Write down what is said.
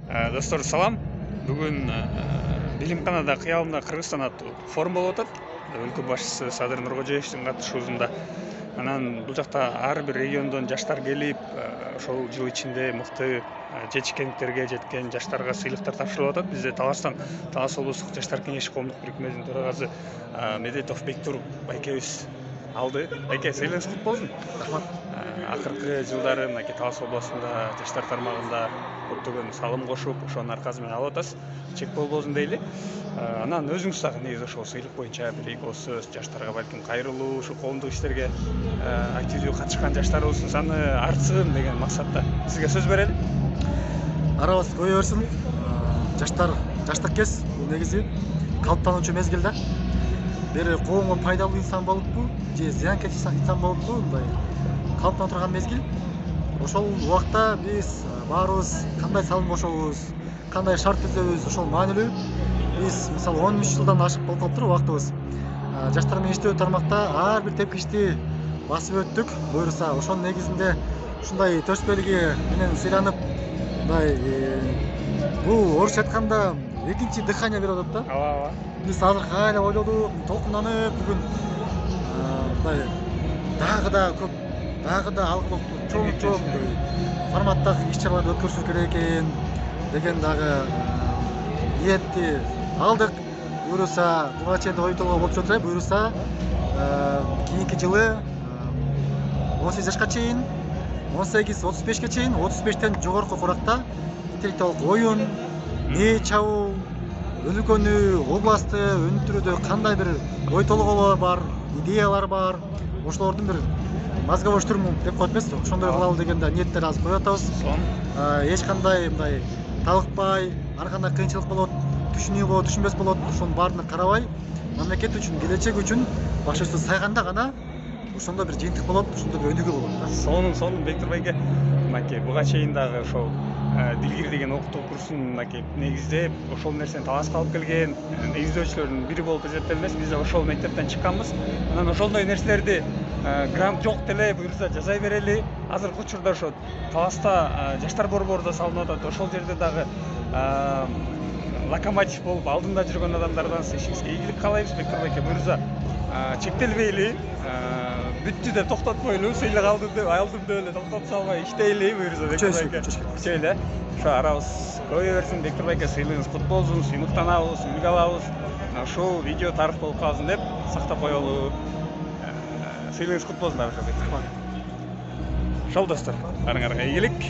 Достор салам. Бүгін Билимканада кыялында Кыргызстан аттуу форум болуп атат. Өлкө башчысы Садыр Нуркожоевдин катышуусунда. Анан бул жакта ар бир региондон жаштар келип, ошол жыл ичинде мыкты жетишкендиктерге жеткен жаштарга сыйлыктар тапшырылып атат. Бизде Талас облустук жаштар кеңеши коомдук бирикмесинин төрагасы Медетов Бектур байкебиз алды. Байке, сыйлыгыңыз кут болсун. Рахмат. Акыркы жылдары мынакей Талас областында жаштар тармагында көптөгөн салым кошуп, ошонун аркасы менен алып атасыз. Чек болбосун дейли. Анан өзүңүз дагы негизи ошол сыйлык боюнча бир эки ооз сөз жаштарга балким кайрылуу, ушу коомдук иштерге активдүү катышкан жаштарыбыздын саны артсын деген максатта сизге сөз берели. Арабыз көбөйө берсин. Жаштык кез бул негизи калыптануучу мезгил да. Бир коомго пайдалуу инсан болуппу, же зыянкеч инсан болуппу, мындай калыптана турган мезгил. Ошол убакта биз баарыбыз кандай салым кошобуз, кандай шарт түзөбүз, ошол маанилүү. Биз мисалы 13 жылдан ашык болуп калыптыр убактыбыз. Жаштар менен иштөө тармакта ар бир тепкичти басып өттүк. Буюрса, ошонун негизинде ушундай төш белги менен сыйланып, мындай бул орусча айтканда экинчи дыхание берип атат да. Ооба. Биз азыр кайра ойлодук, толкунданып, бүгүн мындай дагы да көп, дагы да алгылуу чоң форматтагы иш-чараларды өткөрүшү керек экен деген дагы ниетти алдык. Буюрса, буга чейин ой толгоо болуп жатыр. Буюрса, кийинки жылы 18 жашка чейин, 18-35 чейин, 35тен жогорку куракта интеллектуалдык оюн, нээ чабуу, өлкөнү, областты өнүктүрүүдө кандай бир ой толгоолор бар, идеялар бар, ошолордун бир мозговой штурм деп коет эмеспи, ошондой кылалы деген да ниеттер азыр коюп атабыз. Эч кандай мындай талыкпай, ар кандай кыйынчылык болот, түшүнүү болот, түшүнбөс болот, ошонун баарына карабай, мамлекет үчүн, келечек үчүн башыбызды сайганда гана ошондо бир жыйынтык болот, ошондо бир өнүгүү болот да. Сонун Бектур байке, мынакей буга чейин дагы ошол Дилгир деген окутуу курсун мынакей негиздеп, ошол нерсени Таласка алып келген негиздөөчүлөрдүн бири болуп эсептелебиз. Биз ошол мектептен чыкканбыз. Анан ошондой нерселерди грант жок деле буюрса жасай берели. Азыркы учурда ошо Таласта жаштар борбору да салынып атат. Ошол жерде дагы локомотив болуп алдында жүргөн адамдардан ишиңизге ийгилик каалайбыз. Бектур байке, буюрса чектелбейли, бүттү деп токтотпойлу, сыйлык алдым деп эле токтотуп салбай иштейли, буюрса Бектур байке. Күчөйлү. Ошо арабыз көбөйө берсин. Бектур байке, сыйлыгыңыз кут болсун, сыймыктанабыз, үлгү алабыз. Ушул видео тарых болуп калсын деп сактап коелу. Сыйлыгыңыз кут болсун дагы Бектур. Ошол достор, барыңарга ийгилик.